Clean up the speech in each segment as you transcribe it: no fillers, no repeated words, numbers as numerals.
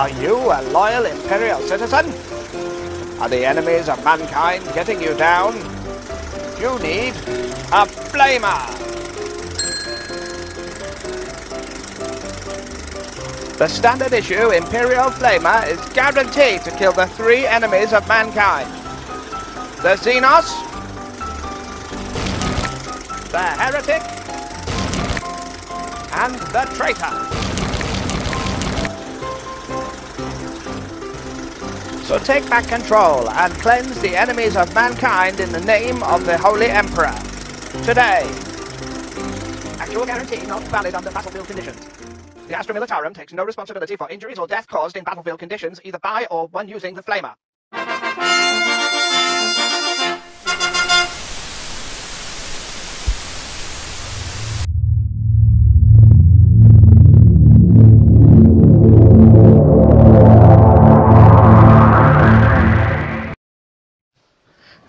Are you a loyal Imperial citizen? Are the enemies of mankind getting you down? You need a Flamer! The standard issue Imperial Flamer is guaranteed to kill the 3 enemies of mankind. The Xenos, the Heretic, and the Traitor. So take back control and cleanse the enemies of mankind in the name of the Holy Emperor. Today. Actual guarantee not valid under battlefield conditions. The Astra Militarum takes no responsibility for injuries or death caused in battlefield conditions, either by or when using the Flamer.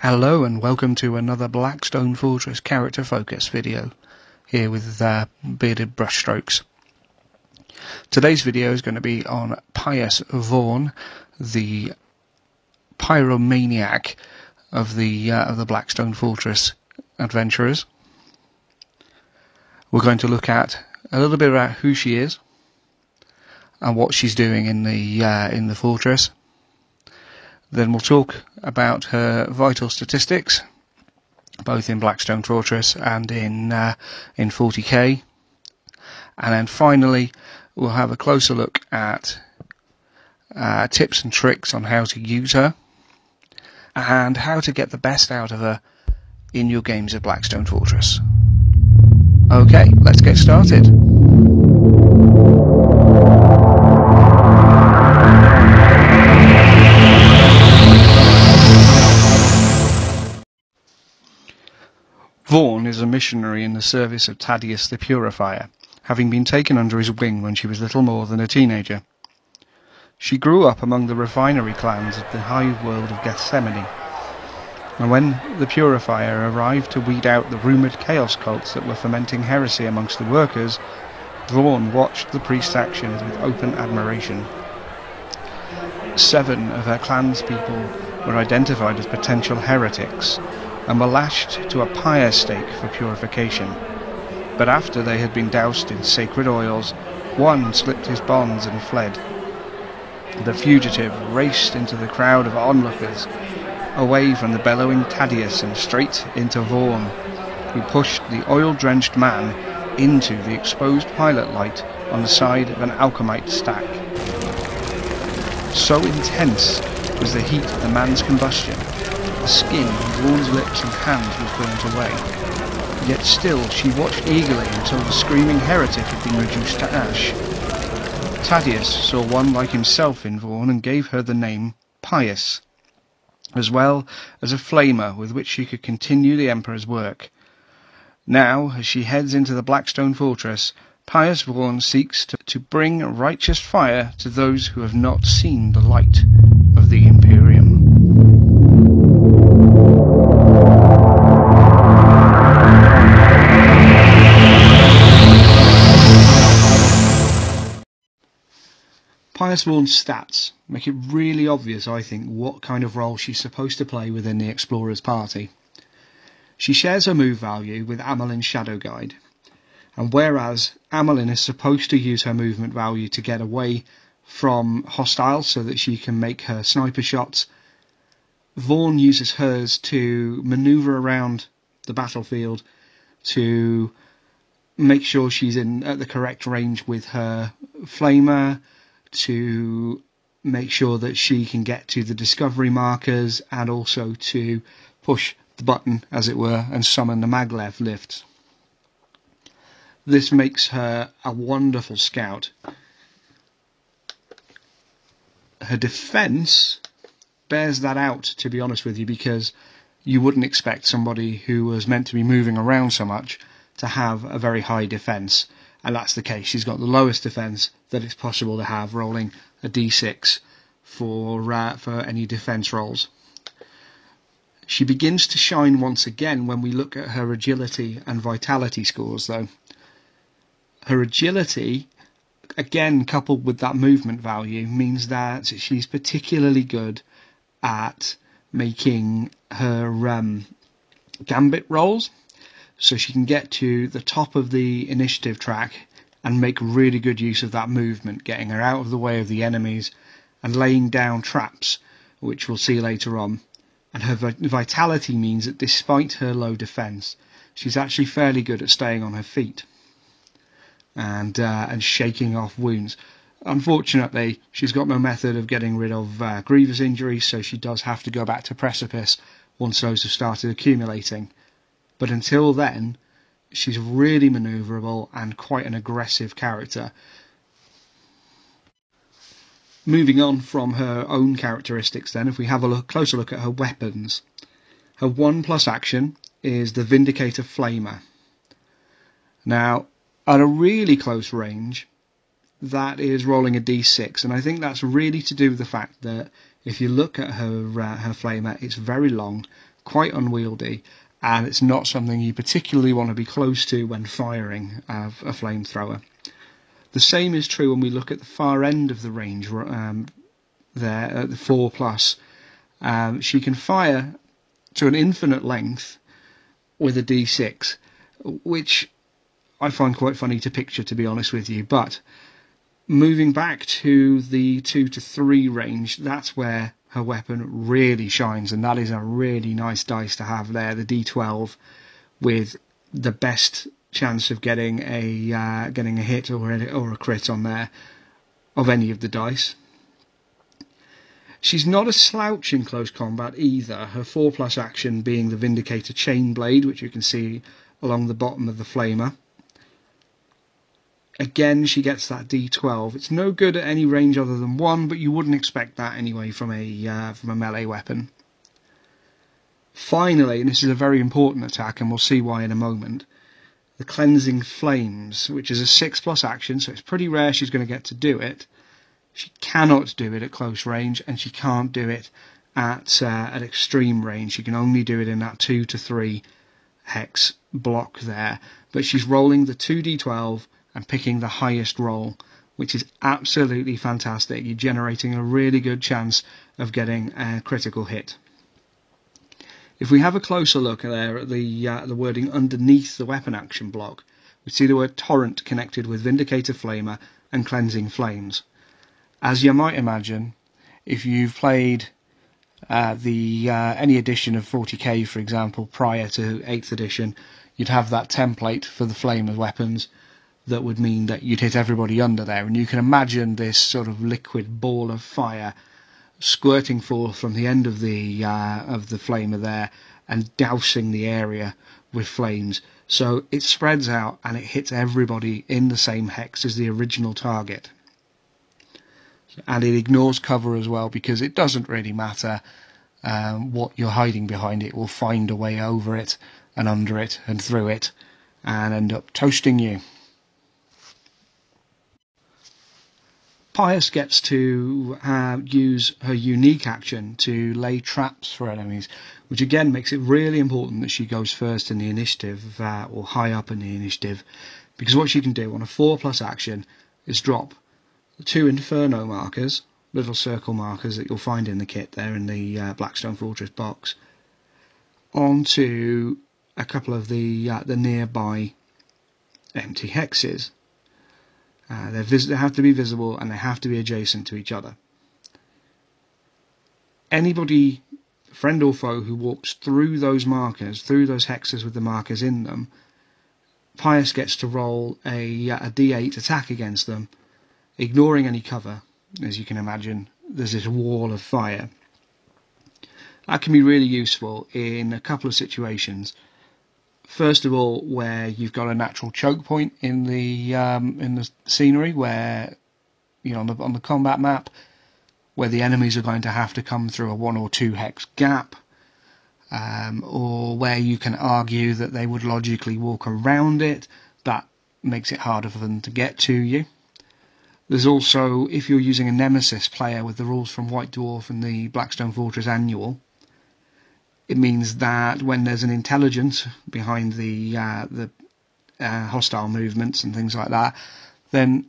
Hello and welcome to another Blackstone Fortress character focus video, here with bearded brushstrokes. Today's video is going to be on Pious Vorne, the pyromaniac of the Blackstone Fortress adventurers. We're going to look at a little bit about who she is and what she's doing in the fortress. Then we'll talk about her vital statistics, both in Blackstone Fortress and in 40k. And then finally, we'll have a closer look at tips and tricks on how to use her and how to get the best out of her in your games of Blackstone Fortress. Okay, let's get started. Vorne is a missionary in the service of Thaddeus the Purifier, having been taken under his wing when she was little more than a teenager. She grew up among the refinery clans of the high world of Gethsemane, and when the Purifier arrived to weed out the rumoured chaos cults that were fomenting heresy amongst the workers, Vorne watched the priest's actions with open admiration. 7 of her clanspeople were identified as potential heretics, and were lashed to a pyre stake for purification. But after they had been doused in sacred oils, one slipped his bonds and fled. The fugitive raced into the crowd of onlookers, away from the bellowing Thaddeus and straight into Vorne, who pushed the oil-drenched man into the exposed pilot light on the side of an alchemite stack. So intense was the heat of the man's combustion, the skin on Vorne's lips and hands was burnt away. Yet still she watched eagerly until the screaming heretic had been reduced to ash. Thaddeus saw one like himself in Vorne and gave her the name Pious, as well as a flamer with which she could continue the Emperor's work. Now, as she heads into the Blackstone Fortress, Pious Vorne seeks to bring righteous fire to those who have not seen the light of the Imperium. Pious Vorne's stats make it really obvious, I think, what kind of role she's supposed to play within the Explorer's party. She shares her move value with Amelin's Shadow Guide, and whereas Amelin is supposed to use her movement value to get away from hostiles so that she can make her sniper shots, Vorne uses hers to manoeuvre around the battlefield to make sure she's at the correct range with her flamer, to make sure that she can get to the discovery markers, and also to push the button, as it were, and summon the maglev lift. This makes her a wonderful scout. Her defense bears that out, to be honest with you, because you wouldn't expect somebody who was meant to be moving around so much to have a very high defense. And that's the case. She's got the lowest defense that it's possible to have, rolling a d6 for any defense rolls. She begins to shine once again when we look at her agility and vitality scores, though. Her agility again, coupled with that movement value, means that she's particularly good at making her gambit rolls, so she can get to the top of the initiative track and make really good use of that movement, getting her out of the way of the enemies and laying down traps, which we'll see later on. And her vitality means that despite her low defense, she's actually fairly good at staying on her feet and shaking off wounds. Unfortunately, she's got no method of getting rid of grievous injuries, so she does have to go back to Precipice once those have started accumulating. But until then, she's really manoeuvrable and quite an aggressive character. Moving on from her own characteristics then, if we have a closer look at her weapons. Her 1+ action is the Vindicator Flamer. Now, at a really close range, that is rolling a d6, and I think that's really to do with the fact that if you look at her flamer, it's very long, quite unwieldy, and it's not something you particularly want to be close to when firing a flamethrower. The same is true when we look at the far end of the range there at the 4+. She can fire to an infinite length with a d6, which I find quite funny to picture, to be honest with you. But moving back to the 2 to 3 range, that's where her weapon really shines, and that is a really nice dice to have there, the d12, with the best chance of getting a hit or a crit on there of any of the dice. She's not a slouch in close combat either, her 4+ action being the Vindicator Chainblade, which you can see along the bottom of the flamer. Again, she gets that d12. It's no good at any range other than 1, but you wouldn't expect that anyway from a melee weapon. Finally, and this is a very important attack, and we'll see why in a moment, the Cleansing Flames, which is a 6+ action, so it's pretty rare she's going to get to do it. She cannot do it at close range, and she can't do it at extreme range. She can only do it in that 2 to 3 hex block there. But she's rolling the 2d12 and picking the highest roll, which is absolutely fantastic. You're generating a really good chance of getting a critical hit. If we have a closer look there at the wording underneath the weapon action block, we see the word Torrent connected with Vindicator Flamer and Cleansing Flames. As you might imagine, if you've played any edition of 40k, for example, prior to 8th edition, you'd have that template for the Flamer weapons that would mean that you'd hit everybody under there, and you can imagine this sort of liquid ball of fire squirting forth from the end of the flamer there and dousing the area with flames. So it spreads out and it hits everybody in the same hex as the original target. And it ignores cover as well, because it doesn't really matter what you're hiding behind. It will find a way over it and under it and through it and end up toasting you. Pious gets to use her unique action to lay traps for enemies, which again makes it really important that she goes first in the initiative, or high up in the initiative, because what she can do on a 4+ action is drop 2 Inferno markers, little circle markers that you'll find in the kit there in the Blackstone Fortress box, onto a couple of the nearby empty hexes. They have to be visible and they have to be adjacent to each other. Anybody, friend or foe, who walks through those markers, through those hexes with the markers in them, Pious gets to roll a d8 attack against them, ignoring any cover. As you can imagine, there's this wall of fire. That can be really useful in a couple of situations. First of all, where you've got a natural choke point in the scenery, where on the combat map, where the enemies are going to have to come through a 1 or 2 hex gap, or where you can argue that they would logically walk around it. That makes it harder for them to get to you. There's also, if you're using a Nemesis player with the rules from White Dwarf and the Blackstone Fortress Annual, it means that when there's an intelligence behind the hostile movements and things like that, then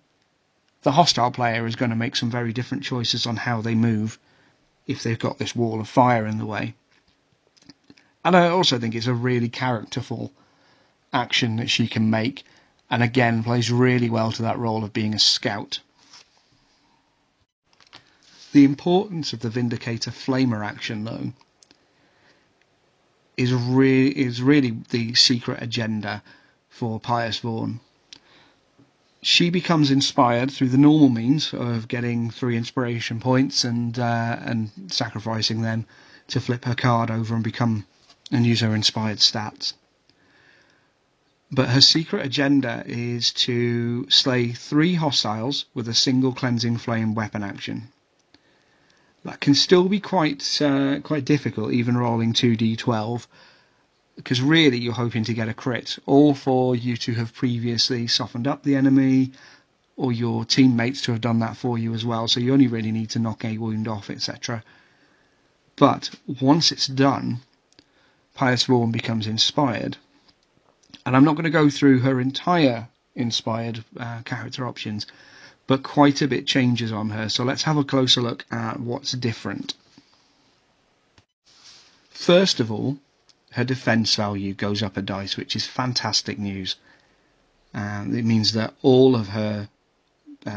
the hostile player is going to make some very different choices on how they move if they've got this wall of fire in the way. And I also think it's a really characterful action that she can make, and again plays really well to that role of being a scout. The importance of the Vindicator Flamer action, though, is really the secret agenda for Pious Vorne. She becomes inspired through the normal means of getting 3 inspiration points and sacrificing them to flip her card over and use her inspired stats. But her secret agenda is to slay 3 hostiles with a single cleansing flame weapon action. That can still be quite difficult, even rolling 2d12, because really you're hoping to get a crit, or for you to have previously softened up the enemy, or your teammates to have done that for you as well, so you only really need to knock a wound off, etc. But once it's done, Pious Vorne becomes inspired, and I'm not going to go through her entire inspired character options, but quite a bit changes on her, so let's have a closer look at what's different. First of all, her defense value goes up a dice, which is fantastic news. It means that all of her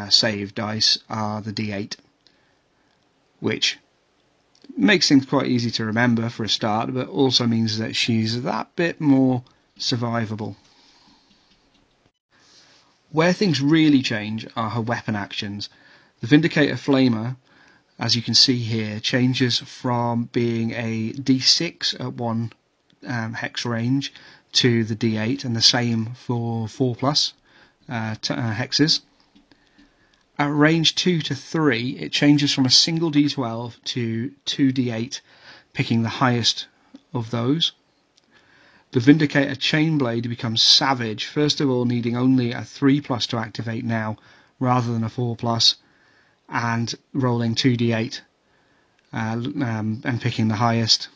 save dice are the d8, which makes things quite easy to remember for a start, but also means that she's that bit more survivable. Where things really change are her weapon actions. The Vindicator Flamer, as you can see here, changes from being a d6 at 1 hex range to the d8, and the same for 4+ hexes. At range 2 to 3, it changes from a single d12 to 2d8, picking the highest of those. The Vindicator Chainblade becomes Savage, first of all needing only a 3+ to activate now, rather than a 4+, and rolling 2d8 and picking the highest.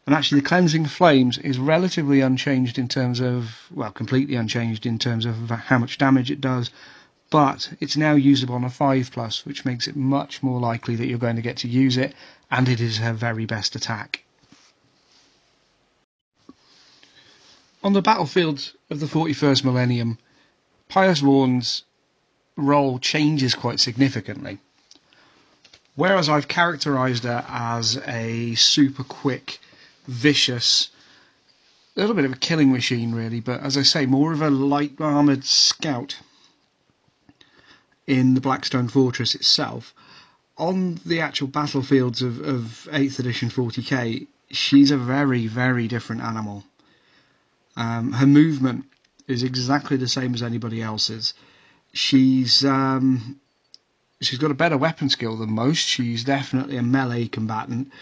And actually the Cleansing Flames is relatively unchanged in terms of, well, completely unchanged in terms of how much damage it does, but it's now usable on a 5+, which makes it much more likely that you're going to get to use it, and it is her very best attack. On the battlefield of the 41st millennium, Pious Vorne's role changes quite significantly. Whereas I've characterised her as a super quick, vicious, a little bit of a killing machine really, but as I say, more of a light armoured scout in the Blackstone Fortress itself, on the actual battlefields of 8th edition 40k, she's a very, very different animal. Her movement is exactly the same as anybody else's. She's got a better weapon skill than most. She's definitely a melee combatant.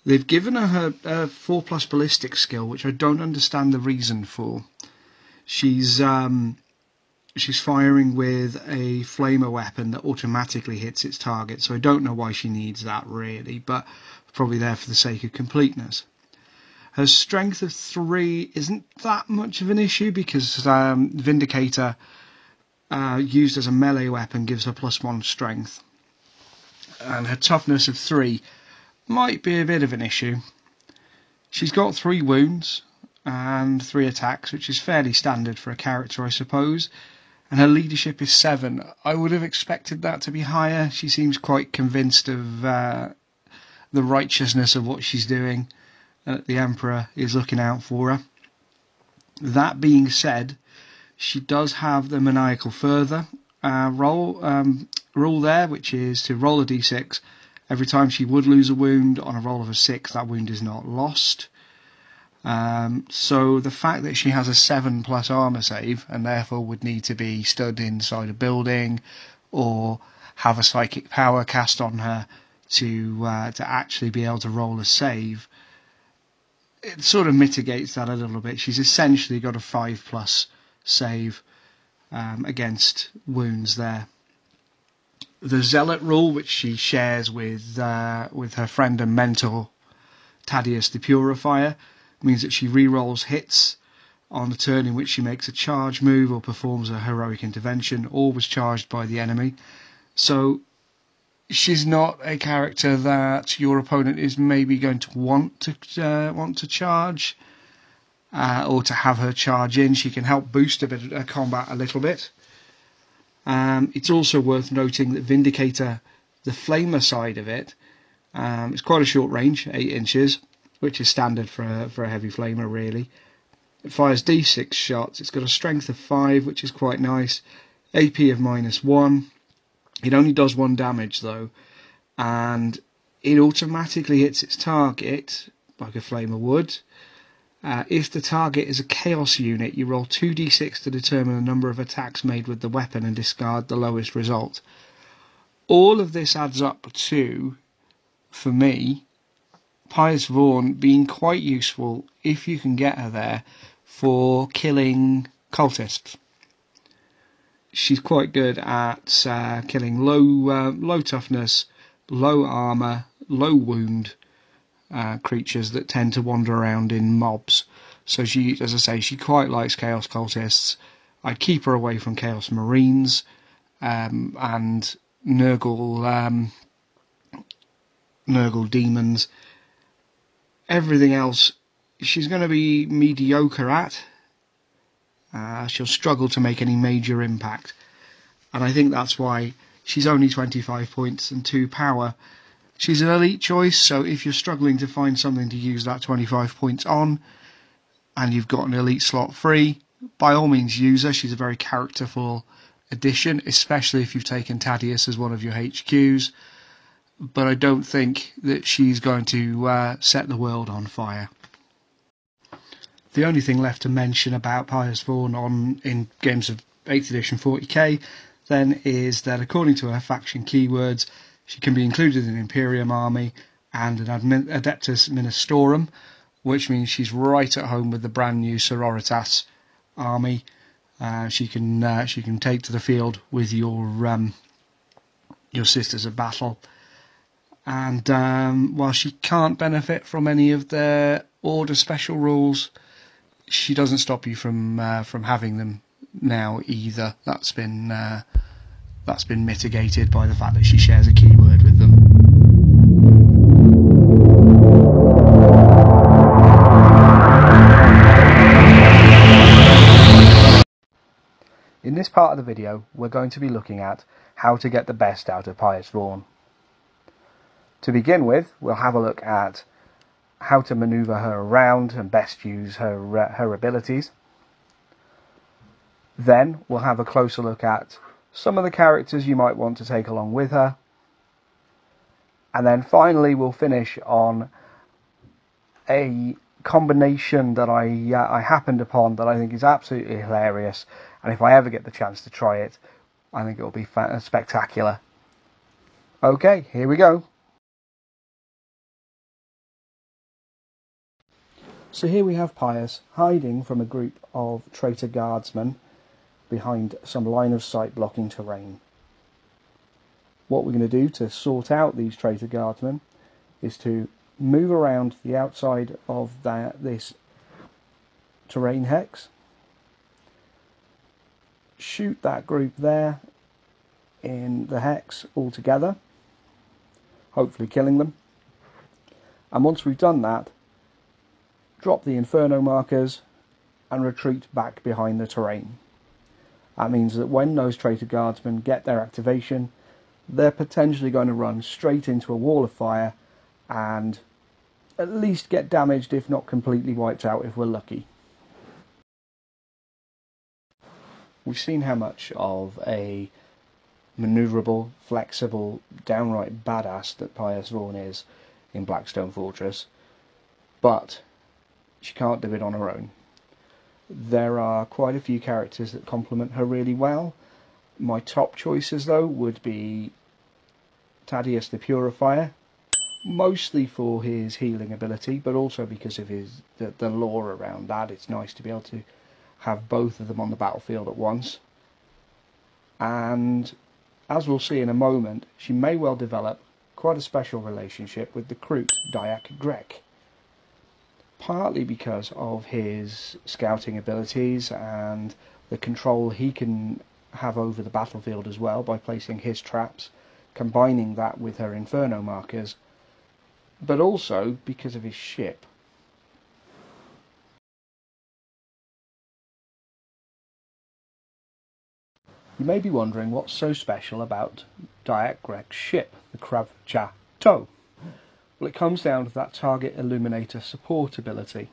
They've given her a 4+ ballistic skill, which I don't understand the reason for. She's firing with a flamer weapon that automatically hits its target, so I don't know why she needs that really, but probably there for the sake of completeness. Her strength of 3 isn't that much of an issue because Vindicator, used as a melee weapon, gives her +1 strength. And her toughness of 3 might be a bit of an issue. She's got 3 wounds and 3 attacks, which is fairly standard for a character, I suppose. And her leadership is 7. I would have expected that to be higher. She seems quite convinced of the righteousness of what she's doing. The Emperor is looking out for her. That being said, she does have the Maniacal Further rule there, which is to roll a d6. Every time she would lose a wound on a roll of a 6, that wound is not lost. So the fact that she has a 7+ armour save, and therefore would need to be stood inside a building or have a psychic power cast on her to actually be able to roll a save, it sort of mitigates that a little bit. She's essentially got a 5+ save against wounds there. The Zealot rule, which she shares with her friend and mentor Thaddeus the Purifier, means that she re-rolls hits on the turn in which she makes a charge move or performs a heroic intervention, always charged by the enemy. So she's not a character that your opponent is maybe going to want to charge, or to have her charge in. She can help boost a bit of combat a little bit. It's also worth noting that Vindicator, the Flamer side of it, it's quite a short range, 8 inches, which is standard for a heavy Flamer really. It fires D6 shots. It's got a strength of 5, which is quite nice. AP of -1. It only does 1 damage though, and it automatically hits its target like a Flamer would. If the target is a Chaos unit, you roll 2d6 to determine the number of attacks made with the weapon and discard the lowest result. All of this adds up to, for me, Pious Vorne being quite useful if you can get her there for killing cultists. She's quite good at killing low toughness, low armor, low wound creatures that tend to wander around in mobs. So she, as I say, she quite likes Chaos Cultists. I'd keep her away from Chaos Marines and Nurgle Demons. Everything else she's going to be mediocre at. She'll struggle to make any major impact, and I think that's why she's only 25 points and 2 power. She's an elite choice, so if you're struggling to find something to use that 25 points on and you've got an elite slot free, by all means use her. She's a very characterful addition, especially if you've taken Thaddeus as one of your HQs, but I don't think that she's going to set the world on fire. The only thing left to mention about Pious Vorne in games of 8th edition 40k then is that according to her faction keywords, she can be included in an Imperium army and an Adeptus Ministorum, which means she's right at home with the brand new Sororitas army. She can take to the field with your Sisters of Battle. And while she can't benefit from any of their Order special rules, she doesn't stop you from having them now either. That's been mitigated by the fact that she shares a keyword with them. In this part of the video, we're going to be looking at how to get the best out of Pious Vorne. To begin with, we'll have a look at how to maneuver her around and best use her abilities. Then we'll have a closer look at some of the characters you might want to take along with her. And then finally we'll finish on a combination that I happened upon that I think is absolutely hilarious, and if I ever get the chance to try it, I think it'll be spectacular. Okay, here we go. So here we have Pious hiding from a group of traitor guardsmen behind some line of sight blocking terrain. What we're going to do to sort out these traitor guardsmen is to move around the outside of this terrain hex, shoot that group there in the hex all together, hopefully killing them, and once we've done that, drop the inferno markers and retreat back behind the terrain. That means that when those traitor guardsmen get their activation, they're potentially going to run straight into a wall of fire and at least get damaged, if not completely wiped out if we're lucky. We've seen how much of a manoeuvrable, flexible, downright badass that Pious Vorne is in Blackstone Fortress, but she can't do it on her own. There are quite a few characters that complement her really well. My top choices though would be Thaddeus the Purifier, mostly for his healing ability, but also because of the lore around that. It's nice to be able to have both of them on the battlefield at once. And as we'll see in a moment, she may well develop quite a special relationship with the Kroot Dyak Grek. partly because of his scouting abilities and the control he can have over the battlefield as well by placing his traps, combining that with her inferno markers, but also because of his ship. You may be wondering what's so special about Diak Greg's ship, the Krav-Cha-To. Well, it comes down to that target illuminator support ability.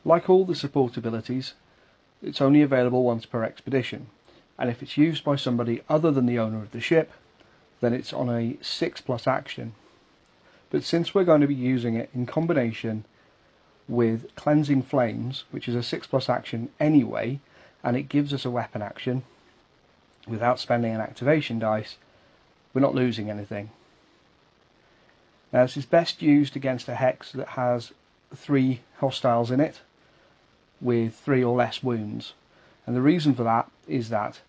Like all the support abilities, it's only available once per expedition, and if it's used by somebody other than the owner of the ship, then it's on a 6+ action. But since we're going to be using it in combination with Cleansing Flames, which is a 6+ action anyway, and it gives us a weapon action without spending an activation dice, we're not losing anything. Now, this is best used against a hex that has 3 hostiles in it with 3 or less wounds, and the reason for that is that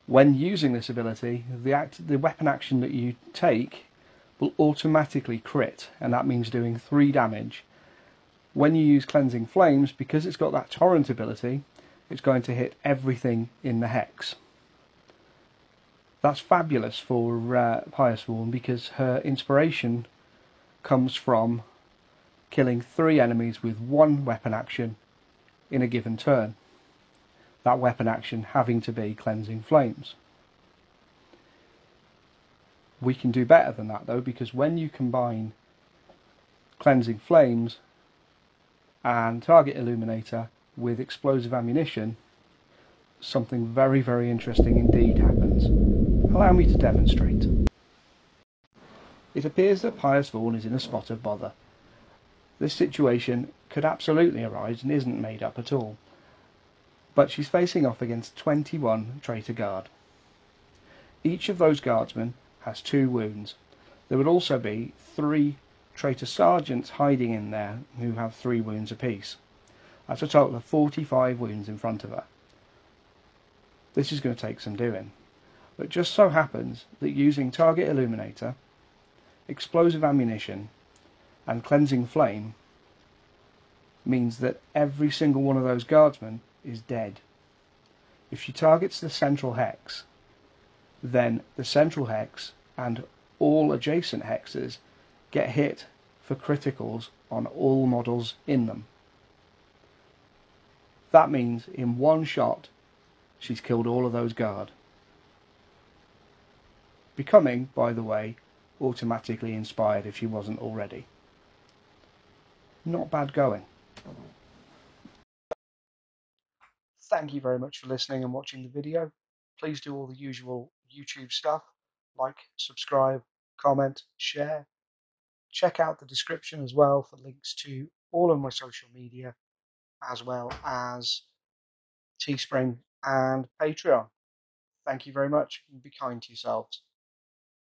when using this ability, the weapon action that you take will automatically crit, and that means doing 3 damage. When you use Cleansing Flames, because it's got that torrent ability, it's going to hit everything in the hex. That's fabulous for Pious Vorne, because her inspiration comes from killing 3 enemies with 1 weapon action in a given turn. That weapon action having to be Cleansing Flames. We can do better than that though, because when you combine Cleansing Flames and Target Illuminator with Explosive Ammunition, something very, very interesting indeed happens. Allow me to demonstrate. It appears that Pious Vorne is in a spot of bother. This situation could absolutely arise and isn't made up at all. But she's facing off against 21 Traitor Guard. Each of those guardsmen has 2 wounds. There would also be 3 Traitor Sergeants hiding in there who have 3 wounds apiece. That's a total of 45 wounds in front of her. This is going to take some doing. But just so happens that using Target Illuminator, Explosive Ammunition and Cleansing Flame means that every single one of those guardsmen is dead. If she targets the central hex, then the central hex and all adjacent hexes get hit for criticals on all models in them. That means in one shot she's killed all of those guard, becoming, by the way, automatically inspired if she wasn't already. Not bad going. Thank you very much for listening and watching the video. Please do all the usual YouTube stuff, like, subscribe, comment, share. Check out the description as well for links to all of my social media, as well as Teespring and Patreon. Thank you very much, and be kind to yourselves.